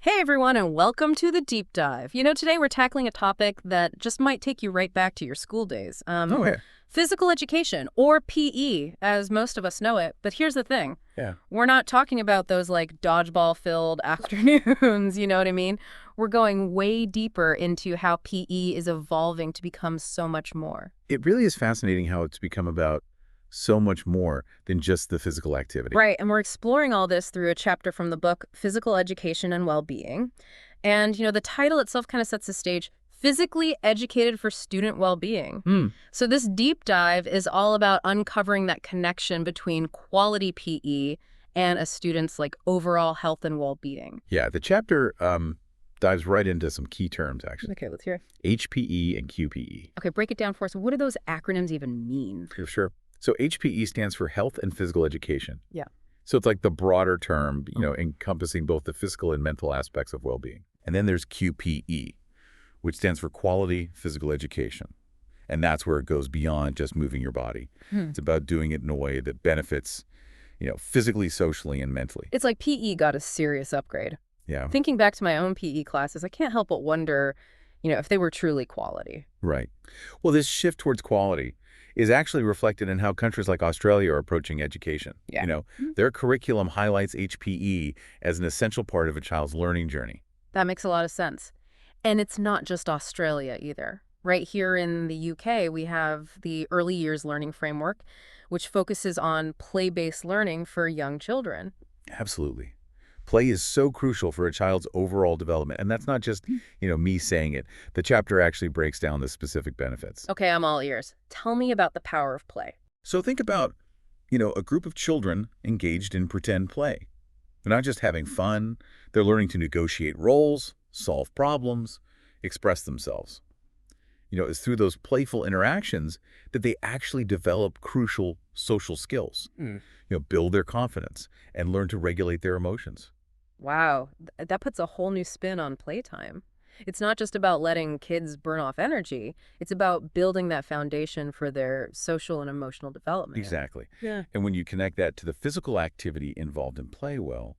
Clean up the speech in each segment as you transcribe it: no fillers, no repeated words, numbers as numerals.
Hey everyone, and welcome to the deep dive. Today we're tackling a topic that just might take you right back to your school days. Oh, yeah. Physical education, or PE, as most of us know it. But here's the thing. Yeah. We're not talking about those like dodgeball-filled afternoons, you know what I mean? We're going way deeper into how PE is evolving to become so much more. It really is fascinating how it's become about so much more than just the physical activity. Right, and we're exploring all this through a chapter from the book Physical Education and Wellbeing. And, the title itself kind of sets the stage, Physically Educated for Student Wellbeing. Hmm. So this deep dive is all about uncovering that connection between quality PE and a student's overall health and well-being. Yeah, the chapter dives right into some key terms, actually. Okay, let's hear it. HPE and QPE. Okay, break it down for us. What do those acronyms even mean? For sure. So HPE stands for Health and Physical Education. Yeah. So it's like the broader term, encompassing both the physical and mental aspects of well-being. And then there's QPE, which stands for Quality Physical Education. And that's where it goes beyond just moving your body. It's about doing it in a way that benefits, physically, socially, and mentally. It's like PE got a serious upgrade. Yeah. Thinking back to my own PE classes, I can't help but wonder, if they were truly quality. Right. Well, this shift towards quality is actually reflected in how countries like Australia are approaching education. Yeah. Their curriculum highlights HPE as an essential part of a child's learning journey. That makes a lot of sense. And it's not just Australia either. Right here in the UK, we have the Early Years Learning Framework, which focuses on play-based learning for young children. Absolutely. Play is so crucial for a child's overall development. And that's not just, me saying it. The chapter actually breaks down the specific benefits. Okay, I'm all ears. Tell me about the power of play. So think about, a group of children engaged in pretend play. They're not just having fun. They're learning to negotiate roles, solve problems, express themselves. It's through those playful interactions that they actually develop crucial social skills, build their confidence, and learn to regulate their emotions. Wow, that puts a whole new spin on playtime. It's not just about letting kids burn off energy. It's about building that foundation for their social and emotional development. Exactly. Yeah. And when you connect that to the physical activity involved in play, well,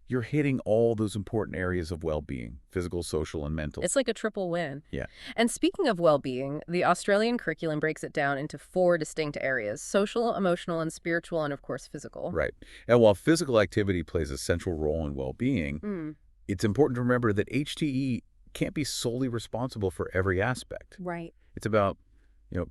you're hitting all those important areas of well-being, physical, social, and mental. It's like a triple win. Yeah. And speaking of well-being, the Australian curriculum breaks it down into 4 distinct areas: social, emotional, and spiritual, and of course, physical. Right. And while physical activity plays a central role in well-being, it's important to remember that HTE can't be solely responsible for every aspect. Right. It's about,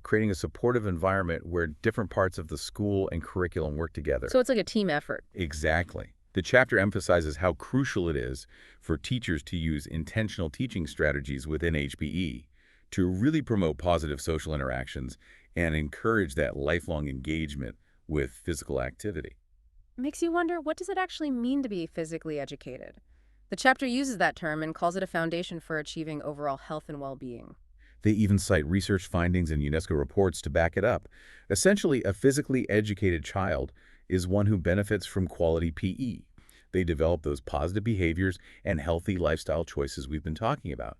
creating a supportive environment where different parts of the school and curriculum work together. So it's like a team effort. Exactly. The chapter emphasizes how crucial it is for teachers to use intentional teaching strategies within HPE to really promote positive social interactions and encourage that lifelong engagement with physical activity. Makes you wonder, what does it actually mean to be physically educated? The chapter uses that term and calls it a foundation for achieving overall health and well-being. They even cite research findings and UNESCO reports to back it up. Essentially, a physically educated child is one who benefits from quality PE. They develop those positive behaviors and healthy lifestyle choices we've been talking about,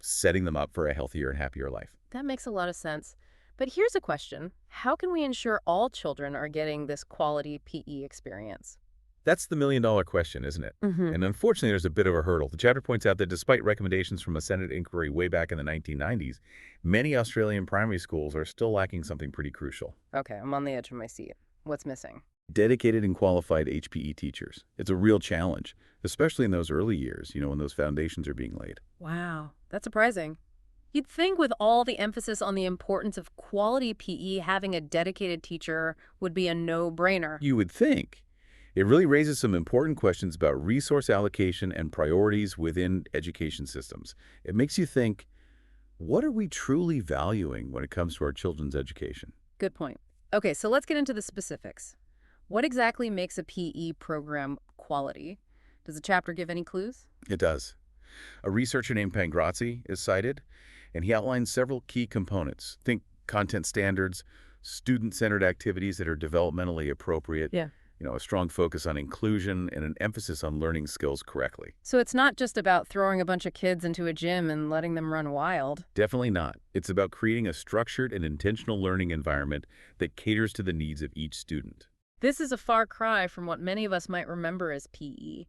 setting them up for a healthier and happier life. That makes a lot of sense. But here's a question. How can we ensure all children are getting this quality PE experience? That's the million-dollar question, isn't it? And unfortunately, there's a bit of a hurdle. The chapter points out that despite recommendations from a Senate inquiry way back in the 1990s, many Australian primary schools are still lacking something pretty crucial. Okay, I'm on the edge of my seat. What's missing? Dedicated and qualified HPE teachers. It's a real challenge, especially in those early years, when those foundations are being laid. Wow, that's surprising. You'd think with all the emphasis on the importance of quality PE, having a dedicated teacher would be a no-brainer. You would think. It really raises some important questions about resource allocation and priorities within education systems. It makes you think, what are we truly valuing when it comes to our children's education? Good point. Okay, so let's get into the specifics. What exactly makes a PE program quality? Does the chapter give any clues? It does. A researcher named Pangrazzi is cited, and he outlines several key components. Think content standards, student-centered activities that are developmentally appropriate, Yeah. A strong focus on inclusion and an emphasis on learning skills correctly. So it's not just about throwing a bunch of kids into a gym and letting them run wild. Definitely not. It's about creating a structured and intentional learning environment that caters to the needs of each student. This is a far cry from what many of us might remember as PE.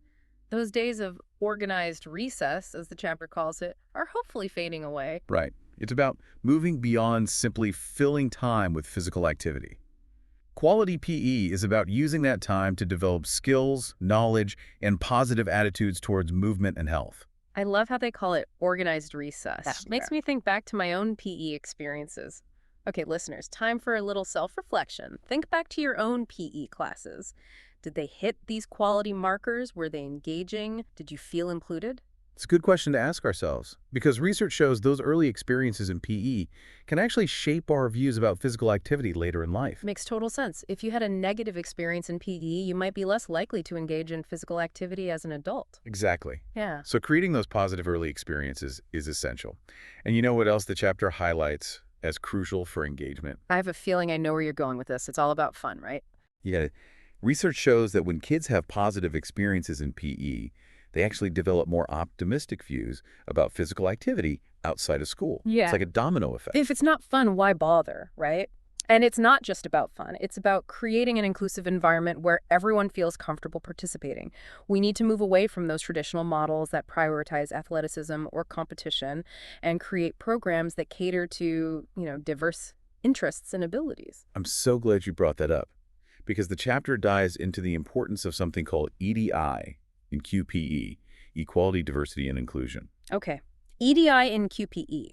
Those days of organized recess, as the chapter calls it, are hopefully fading away. Right. It's about moving beyond simply filling time with physical activity. Quality PE is about using that time to develop skills, knowledge, and positive attitudes towards movement and health. I love how they call it organized recess. Yeah. Makes me think back to my own PE experiences. Okay, listeners, time for a little self-reflection. Think back to your own PE classes. Did they hit these quality markers? Were they engaging? Did you feel included? It's a good question to ask ourselves because research shows those early experiences in PE can actually shape our views about physical activity later in life. Makes total sense. If you had a negative experience in PE, you might be less likely to engage in physical activity as an adult. Exactly. Yeah. So creating those positive early experiences is essential. And you know what else the chapter highlights as crucial for engagement? I have a feeling I know where you're going with this. It's all about fun, right? Yeah, research shows that when kids have positive experiences in PE, they actually develop more optimistic views about physical activity outside of school. It's Yeah. like a domino effect. If it's not fun, why bother, right? And it's not just about fun. It's about creating an inclusive environment where everyone feels comfortable participating. We need to move away from those traditional models that prioritize athleticism or competition and create programs that cater to, diverse interests and abilities. I'm so glad you brought that up because the chapter dives into the importance of something called EDI in QPE, equality, diversity, and inclusion. Okay. EDI in QPE.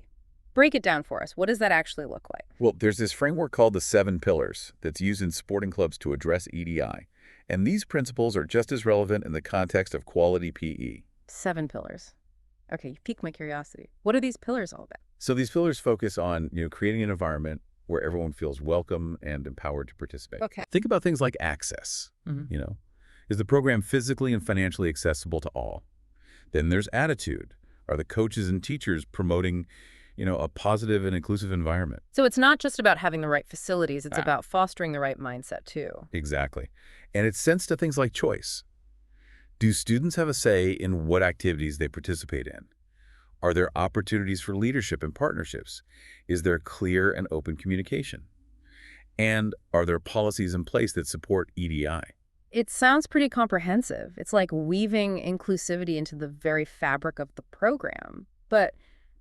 Break it down for us. What does that actually look like? Well, there's this framework called the 7 Pillars that's used in sporting clubs to address EDI. And these principles are just as relevant in the context of quality PE. 7 pillars. Okay, you piqued my curiosity. What are these pillars all about? So these pillars focus on, creating an environment where everyone feels welcome and empowered to participate. Okay. Think about things like access. Is the program physically and financially accessible to all? Then there's attitude. Are the coaches and teachers promoting, a positive and inclusive environment? So it's not just about having the right facilities, it's Ah. about fostering the right mindset too. Exactly. And it extends to things like choice. Do students have a say in what activities they participate in? Are there opportunities for leadership and partnerships? Is there clear and open communication? And are there policies in place that support EDI? It sounds pretty comprehensive. It's like weaving inclusivity into the very fabric of the program. But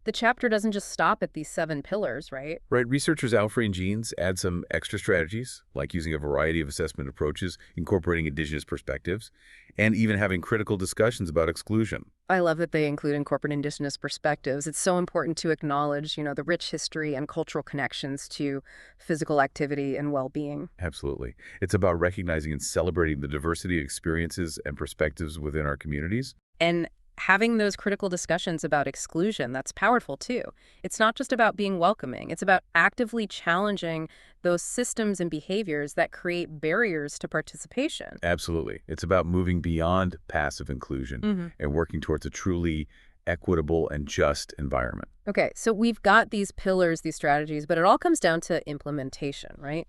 the chapter doesn't just stop at these 7 pillars, right? Right, researchers Alfrey and Jeans add some extra strategies, like using a variety of assessment approaches, incorporating indigenous perspectives, and even having critical discussions about exclusion. I love that they include incorporate indigenous perspectives. It's so important to acknowledge, the rich history and cultural connections to physical activity and well-being. Absolutely. It's about recognizing and celebrating the diversity of experiences and perspectives within our communities. And having those critical discussions about exclusion, that's powerful too. It's not just about being welcoming. It's about actively challenging those systems and behaviors that create barriers to participation. Absolutely. It's about moving beyond passive inclusion and working towards a truly equitable and just environment. Okay, so we've got these pillars, these strategies, but it all comes down to implementation, right?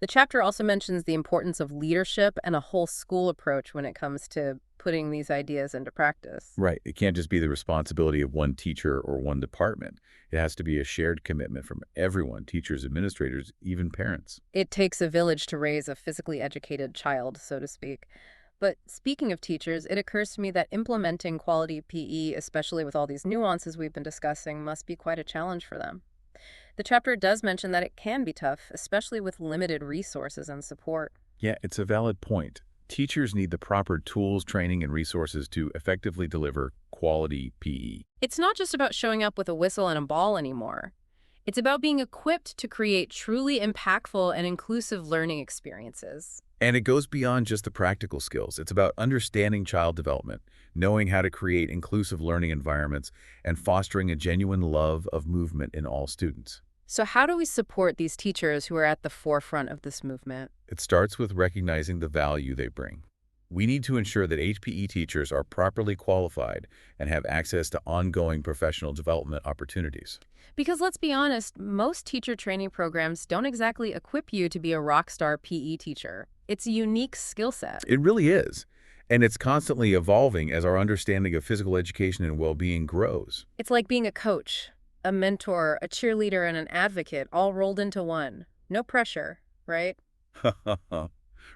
The chapter also mentions the importance of leadership and a whole school approach when it comes to putting these ideas into practice. Right. It can't just be the responsibility of one teacher or one department. It has to be a shared commitment from everyone, teachers, administrators, even parents. It takes a village to raise a physically educated child, so to speak. But speaking of teachers, it occurs to me that implementing quality PE, especially with all these nuances we've been discussing, must be quite a challenge for them. The chapter does mention that it can be tough, especially with limited resources and support. Yeah, it's a valid point. Teachers need the proper tools, training, and resources to effectively deliver quality PE. It's not just about showing up with a whistle and a ball anymore. It's about being equipped to create truly impactful and inclusive learning experiences. And it goes beyond just the practical skills. It's about understanding child development, knowing how to create inclusive learning environments, and fostering a genuine love of movement in all students. So how do we support these teachers who are at the forefront of this movement? It starts with recognizing the value they bring. We need to ensure that HPE teachers are properly qualified and have access to ongoing professional development opportunities. Because let's be honest, most teacher training programs don't exactly equip you to be a rock star PE teacher. It's a unique skill set. It really is. And it's constantly evolving as our understanding of physical education and well-being grows. It's like being a coach, a mentor, a cheerleader, and an advocate all rolled into one. No pressure, right?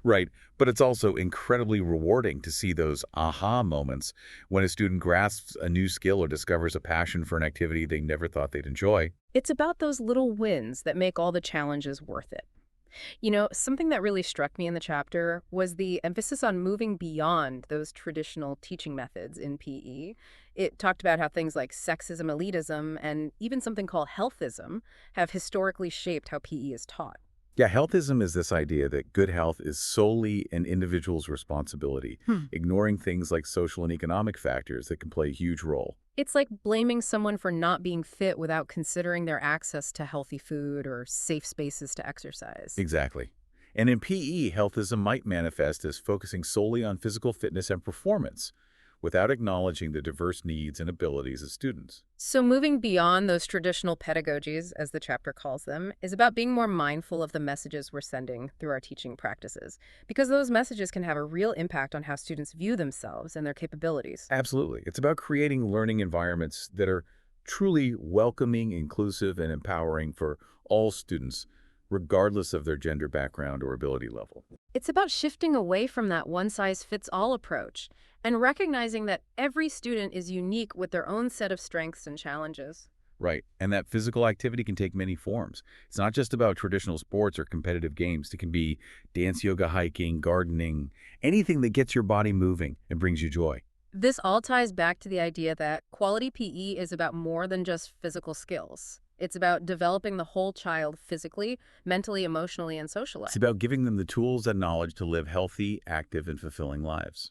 Right, but it's also incredibly rewarding to see those aha moments when a student grasps a new skill or discovers a passion for an activity they never thought they'd enjoy. It's about those little wins that make all the challenges worth it. Something that really struck me in the chapter was the emphasis on moving beyond those traditional teaching methods in PE. It talked about how things like sexism, elitism, and even something called healthism have historically shaped how PE is taught. Yeah, healthism is this idea that good health is solely an individual's responsibility, Hmm. ignoring things like social and economic factors that can play a huge role. It's like blaming someone for not being fit without considering their access to healthy food or safe spaces to exercise. Exactly. And in PE, healthism might manifest as focusing solely on physical fitness and performance, without acknowledging the diverse needs and abilities of students. So, moving beyond those traditional pedagogies, as the chapter calls them, is about being more mindful of the messages we're sending through our teaching practices, because those messages can have a real impact on how students view themselves and their capabilities. Absolutely. It's about creating learning environments that are truly welcoming, inclusive, and empowering for all students, regardless of their gender background or ability level. It's about shifting away from that one-size-fits-all approach and recognizing that every student is unique with their own set of strengths and challenges. Right. And that physical activity can take many forms. It's not just about traditional sports or competitive games. It can be dance, yoga, hiking, gardening, anything that gets your body moving and brings you joy. This all ties back to the idea that quality PE is about more than just physical skills. It's about developing the whole child physically, mentally, emotionally, and socially. It's about giving them the tools and knowledge to live healthy, active, and fulfilling lives.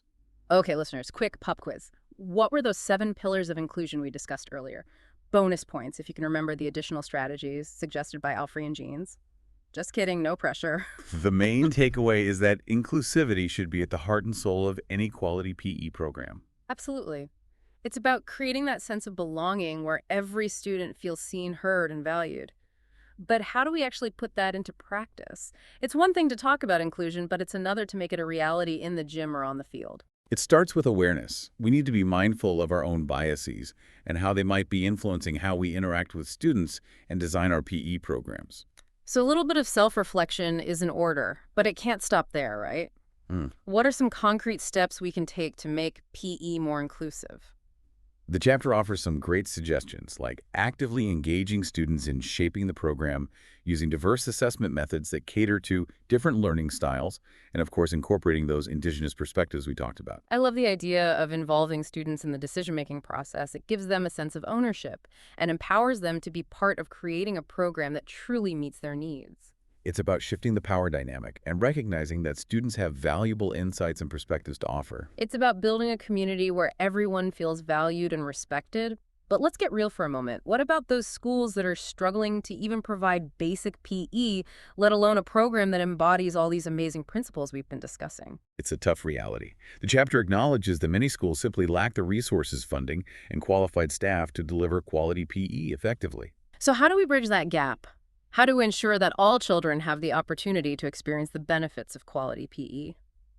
Okay, listeners, quick pop quiz. What were those 7 pillars of inclusion we discussed earlier? Bonus points if you can remember the additional strategies suggested by Alfrey and Jeans. Just kidding, no pressure. The main takeaway is that inclusivity should be at the heart and soul of any quality PE program. Absolutely. It's about creating that sense of belonging where every student feels seen, heard, and valued. But how do we actually put that into practice? It's one thing to talk about inclusion, but it's another to make it a reality in the gym or on the field. It starts with awareness. We need to be mindful of our own biases and how they might be influencing how we interact with students and design our PE programs. So a little bit of self-reflection is in order, but it can't stop there, right? Hmm. What are some concrete steps we can take to make PE more inclusive? The chapter offers some great suggestions, like actively engaging students in shaping the program using diverse assessment methods that cater to different learning styles, and of course incorporating those indigenous perspectives we talked about. I love the idea of involving students in the decision-making process. It gives them a sense of ownership and empowers them to be part of creating a program that truly meets their needs. It's about shifting the power dynamic and recognizing that students have valuable insights and perspectives to offer. It's about building a community where everyone feels valued and respected. But let's get real for a moment. What about those schools that are struggling to even provide basic PE, let alone a program that embodies all these amazing principles we've been discussing? It's a tough reality. The chapter acknowledges that many schools simply lack the resources, funding, and qualified staff to deliver quality PE effectively. So how do we bridge that gap? How do we ensure that all children have the opportunity to experience the benefits of quality PE?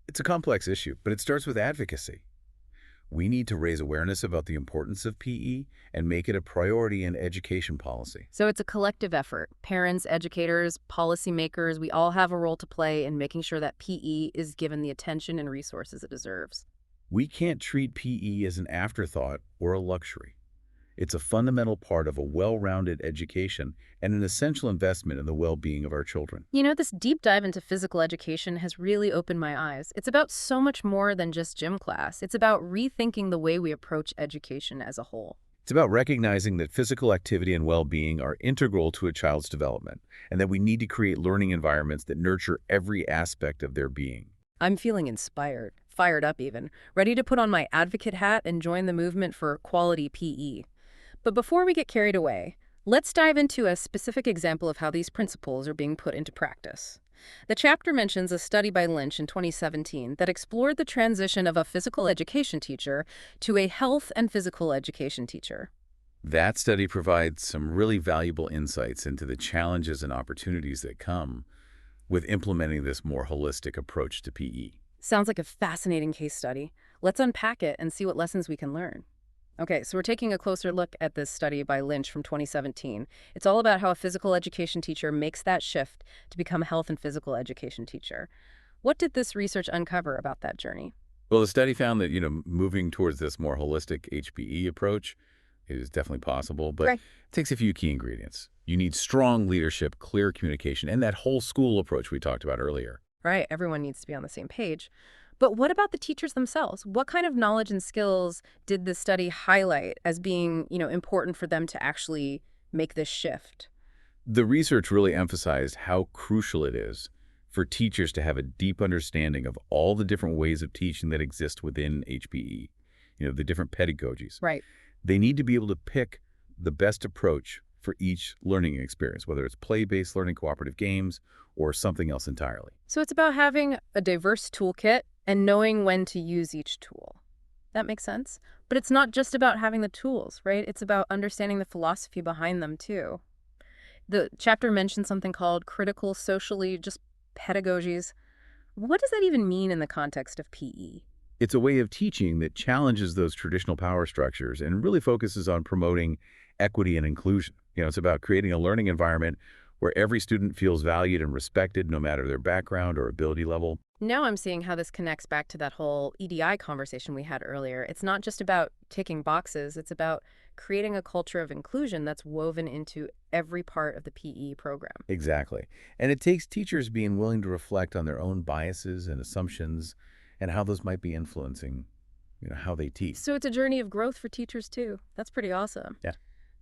It's a complex issue, but it starts with advocacy. We need to raise awareness about the importance of PE and make it a priority in education policy. So it's a collective effort. Parents, educators, policymakers, we all have a role to play in making sure that PE is given the attention and resources it deserves. We can't treat PE as an afterthought or a luxury. It's a fundamental part of a well-rounded education and an essential investment in the well-being of our children. This deep dive into physical education has really opened my eyes. It's about so much more than just gym class. It's about rethinking the way we approach education as a whole. It's about recognizing that physical activity and well-being are integral to a child's development, and that we need to create learning environments that nurture every aspect of their being. I'm feeling inspired, fired up even, ready to put on my advocate hat and join the movement for quality PE. But before we get carried away, let's dive into a specific example of how these principles are being put into practice. The chapter mentions a study by Lynch in 2017 that explored the transition of a physical education teacher to a health and physical education teacher. That study provides some really valuable insights into the challenges and opportunities that come with implementing this more holistic approach to PE. Sounds like a fascinating case study. Let's unpack it and see what lessons we can learn. Okay, so we're taking a closer look at this study by Lynch from 2017. It's all about how a physical education teacher makes that shift to become a health and physical education teacher. What did this research uncover about that journey? Well, the study found that, moving towards this more holistic HPE approach is definitely possible, but it Great. takes a few key ingredients. You need strong leadership, clear communication, and that whole school approach we talked about earlier. Right, everyone needs to be on the same page. But what about the teachers themselves? What kind of knowledge and skills did the study highlight as being, important for them to actually make this shift? The research really emphasized how crucial it is for teachers to have a deep understanding of all the different ways of teaching that exist within HPE, the different pedagogies. Right. They need to be able to pick the best approach for each learning experience, whether it's play-based learning, cooperative games, or something else entirely. So it's about having a diverse toolkit and knowing when to use each tool. That makes sense. But it's not just about having the tools, right? It's about understanding the philosophy behind them, too. The chapter mentioned something called critical socially just pedagogies. What does that even mean in the context of PE? It's a way of teaching that challenges those traditional power structures and really focuses on promoting equity and inclusion. It's about creating a learning environment where every student feels valued and respected no matter their background or ability level. Now I'm seeing how this connects back to that whole EDI conversation we had earlier. It's not just about ticking boxes, it's about creating a culture of inclusion that's woven into every part of the PE program. Exactly. And it takes teachers being willing to reflect on their own biases and assumptions and how those might be influencing, how they teach. So it's a journey of growth for teachers too. That's pretty awesome. Yeah.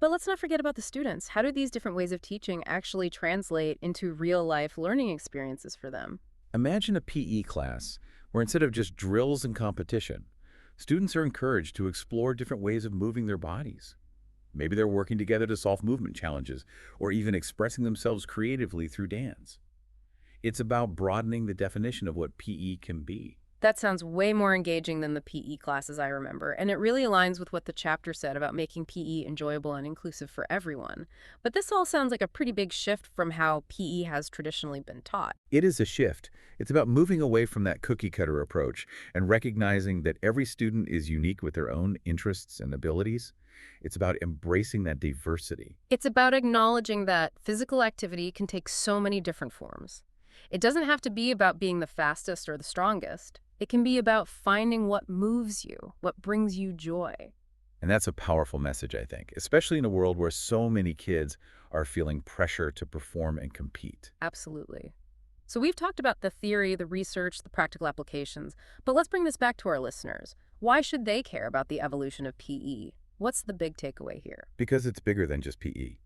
But let's not forget about the students. How do these different ways of teaching actually translate into real life learning experiences for them? Imagine a PE class where instead of just drills and competition, students are encouraged to explore different ways of moving their bodies. Maybe they're working together to solve movement challenges or even expressing themselves creatively through dance. It's about broadening the definition of what PE can be. That sounds way more engaging than the PE classes I remember, and it really aligns with what the chapter said about making PE enjoyable and inclusive for everyone. But this all sounds like a pretty big shift from how PE has traditionally been taught. It is a shift. It's about moving away from that cookie-cutter approach and recognizing that every student is unique with their own interests and abilities. It's about embracing that diversity. It's about acknowledging that physical activity can take so many different forms. It doesn't have to be about being the fastest or the strongest. It can be about finding what moves you, what brings you joy. And that's a powerful message, I think, especially in a world where so many kids are feeling pressure to perform and compete. Absolutely. So we've talked about the theory, the research, the practical applications, but let's bring this back to our listeners. Why should they care about the evolution of PE? What's the big takeaway here? Because it's bigger than just PE.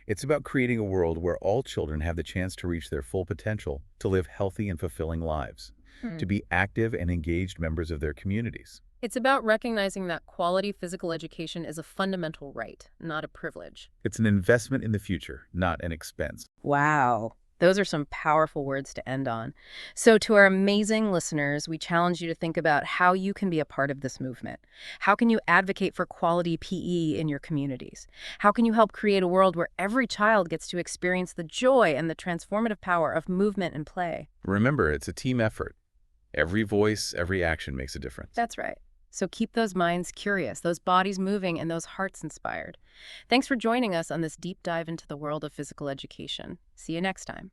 It's about creating a world where all children have the chance to reach their full potential, to live healthy and fulfilling lives, to be active and engaged members of their communities. It's about recognizing that quality physical education is a fundamental right, not a privilege. It's an investment in the future, not an expense. Wow. Those are some powerful words to end on. So, to our amazing listeners, we challenge you to think about how you can be a part of this movement. How can you advocate for quality PE in your communities? How can you help create a world where every child gets to experience the joy and the transformative power of movement and play? Remember, it's a team effort. Every voice, every action makes a difference. That's right. So keep those minds curious, those bodies moving, and those hearts inspired. Thanks for joining us on this deep dive into the world of physical education. See you next time.